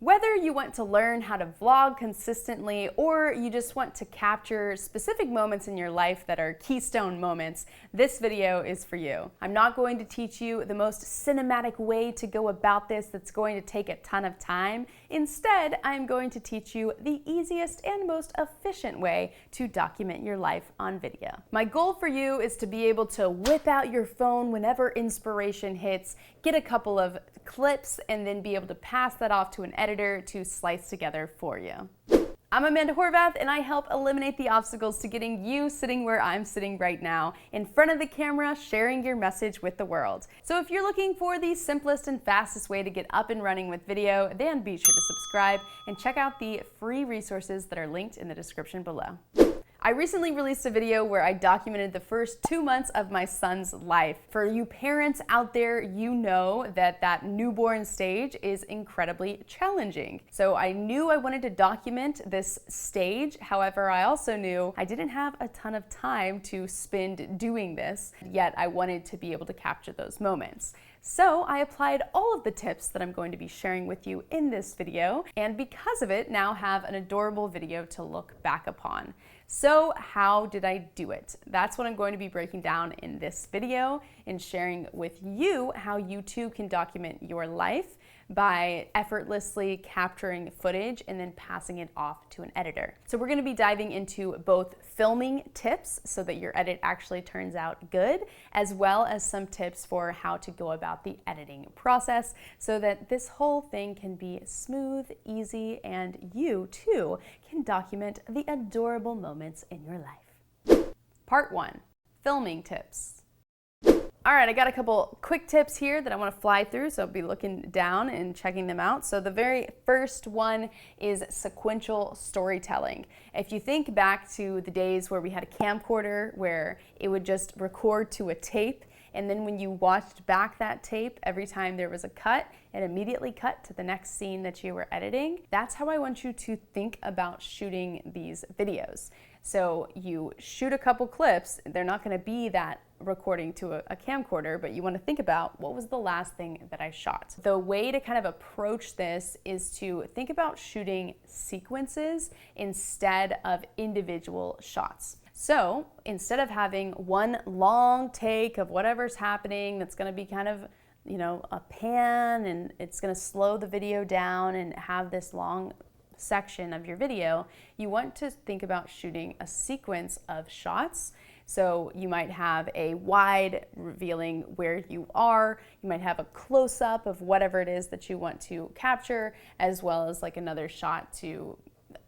Whether you want to learn how to vlog consistently or you just want to capture specific moments in your life that are keystone moments, this video is for you. I'm not going to teach you the most cinematic way to go about this that's going to take a ton of time. Instead, I'm going to teach you the easiest and most efficient way to document your life on video. My goal for you is to be able to whip out your phone whenever inspiration hits, get a couple of clips, and then be able to pass that off to an editor to slice together for you. I'm Amanda Horvath, and I help eliminate the obstacles to getting you sitting where I'm sitting right now, in front of the camera, sharing your message with the world. So if you're looking for the simplest and fastest way to get up and running with video, then be sure to subscribe and check out the free resources that are linked in the description below. I recently released a video where I documented the first 2 months of my son's life. For you parents out there, you know that that newborn stage is incredibly challenging. So I knew I wanted to document this stage. However, I also knew I didn't have a ton of time to spend doing this, yet I wanted to be able to capture those moments. So I applied all of the tips that I'm going to be sharing with you in this video, and because of it, now have an adorable video to look back upon. So how did I do it? That's what I'm going to be breaking down in this video and sharing with you how you too can document your life by effortlessly capturing footage and then passing it off to an editor. So we're going to be diving into both filming tips so that your edit actually turns out good, as well as some tips for how to go about the editing process so that this whole thing can be smooth, easy, and you too can document the adorable moments in your life. Part 1, filming tips. All right, I got a couple quick tips here that I want to fly through, so I'll be looking down and checking them out. So the very first one is sequential storytelling. If you think back to the days where we had a camcorder where it would just record to a tape, and then when you watched back that tape, every time there was a cut, it immediately cut to the next scene that you were editing. That's how I want you to think about shooting these videos. So you shoot a couple clips, they're not going to be that recording to a camcorder, but you want to think about what was the last thing that I shot. The way to kind of approach this is to think about shooting sequences instead of individual shots. So instead of having one long take of whatever's happening that's going to be kind of, you know, a pan, and it's going to slow the video down and have this long section of your video, you want to think about shooting a sequence of shots. So you might have a wide revealing where you are, you might have a close-up of whatever it is that you want to capture, as well as like another shot to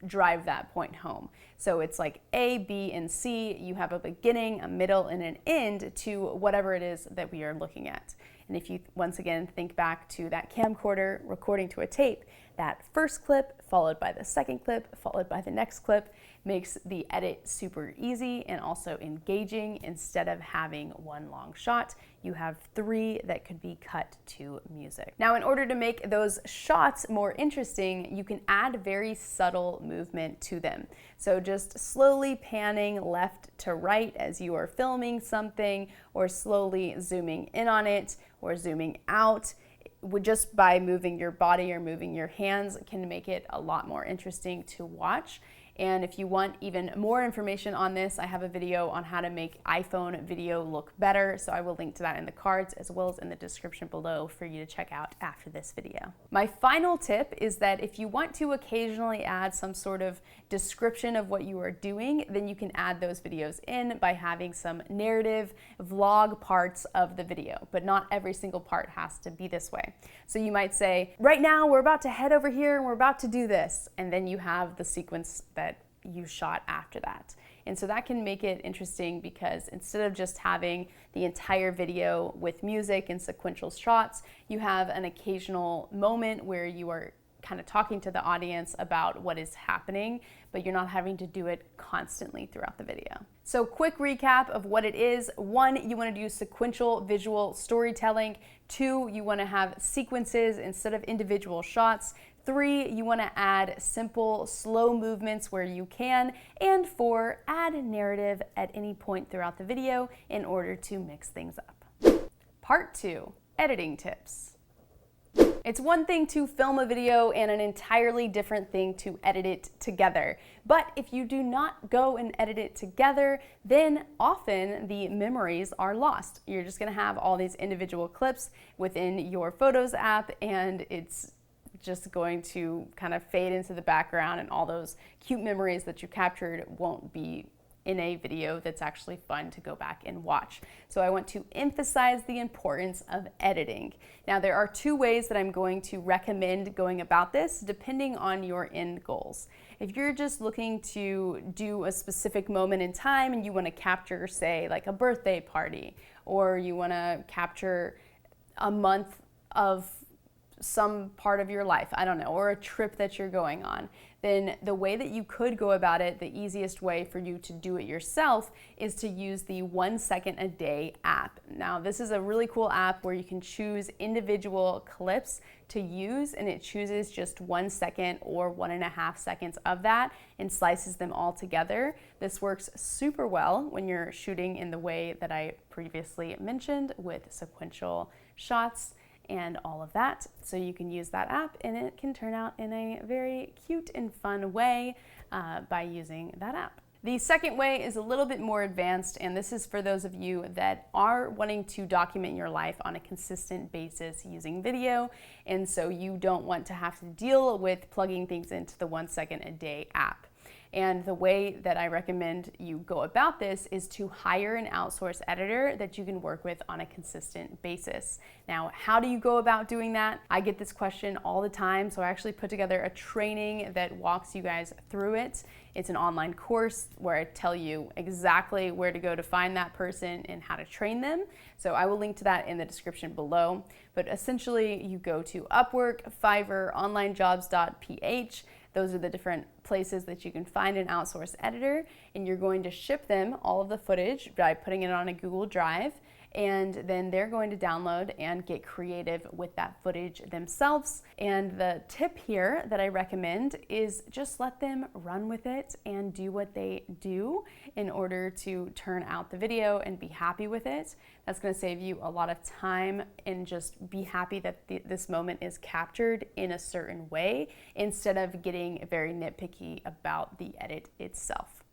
drive that point home. So it's like A, B, and C. You have a beginning, a middle, and an end to whatever it is that we are looking at. And if you, once again, think back to that camcorder recording to a tape, that first clip followed by the second clip followed by the next clip makes the edit super easy and also engaging. Instead of having one long shot, you have 3 that could be cut to music. Now, in order to make those shots more interesting, you can add very subtle movement to them. So just slowly panning left to right as you are filming something, or slowly zooming in on it or zooming out. Just by moving your body or moving your hands can make it a lot more interesting to watch. And if you want even more information on this, I have a video on how to make iPhone video look better. So I will link to that in the cards as well as in the description below for you to check out after this video. My final tip is that if you want to occasionally add some sort of description of what you are doing, then you can add those videos in by having some narrative vlog parts of the video, but not every single part has to be this way. So you might say, right now we're about to head over here and we're about to do this. And then you have the sequence that you shot after that. And so that can make it interesting because instead of just having the entire video with music and sequential shots, you have an occasional moment where you are kind of talking to the audience about what is happening, but you're not having to do it constantly throughout the video. So quick recap of what it is. 1, you want to do sequential visual storytelling. 2, you want to have sequences instead of individual shots. 3, you want to add simple, slow movements where you can. And 4, add narrative at any point throughout the video in order to mix things up. Part 2, editing tips. It's one thing to film a video and an entirely different thing to edit it together. But if you do not go and edit it together, then often the memories are lost. You're just gonna have all these individual clips within your Photos app, and it's just going to kind of fade into the background, and all those cute memories that you captured won't be in a video that's actually fun to go back and watch. So I want to emphasize the importance of editing. Now, there are two ways that I'm going to recommend going about this depending on your end goals. If you're just looking to do a specific moment in time and you want to capture, say, like a birthday party, or you want to capture a month of some part of your life, I don't know, or a trip that you're going on, then the way that you could go about it, the easiest way for you to do it yourself, is to use the 1 second a day app. Now, this is a really cool app where you can choose individual clips to use, and it chooses just 1 second or 1.5 seconds of that and slices them all together. This works super well when you're shooting in the way that I previously mentioned, with sequential shots and all of that. So you can use that app, and it can turn out in a very cute and fun way by using that app. The second way is a little bit more advanced, and this is for those of you that are wanting to document your life on a consistent basis using video, and so you don't want to have to deal with plugging things into the 1 second a day app. And the way that I recommend you go about this is to hire an outsourced editor that you can work with on a consistent basis. Now, how do you go about doing that? I get this question all the time, so I actually put together a training that walks you guys through it. It's an online course where I tell you exactly where to go to find that person and how to train them. So I will link to that in the description below. But essentially, you go to Upwork, Fiverr, onlinejobs.ph. Those are the different places that you can find an outsourced editor, and you're going to ship them all of the footage by putting it on a Google Drive, and then they're going to download and get creative with that footage themselves. And the tip here that I recommend is just let them run with it and do what they do in order to turn out the video and be happy with it. That's going to save you a lot of time, and just be happy that this moment is captured in a certain way instead of getting very nitpicky about the edit itself.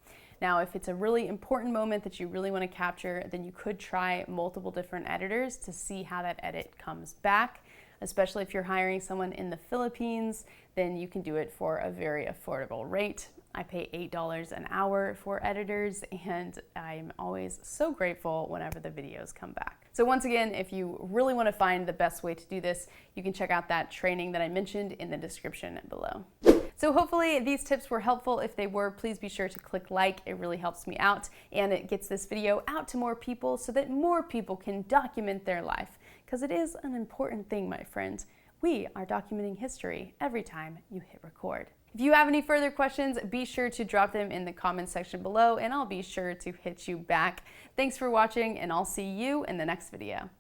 Now, if it's a really important moment that you really want to capture, then you could try multiple different editors to see how that edit comes back. Especially if you're hiring someone in the Philippines, then you can do it for a very affordable rate. I pay $8 an hour for editors, and I'm always so grateful whenever the videos come back. So once again, if you really want to find the best way to do this, you can check out that training that I mentioned in the description below. So hopefully these tips were helpful. If they were, please be sure to click like. It really helps me out, and it gets this video out to more people so that more people can document their life. Because it is an important thing, my friends. We are documenting history every time you hit record. If you have any further questions, be sure to drop them in the comments section below, and I'll be sure to hit you back. Thanks for watching, and I'll see you in the next video.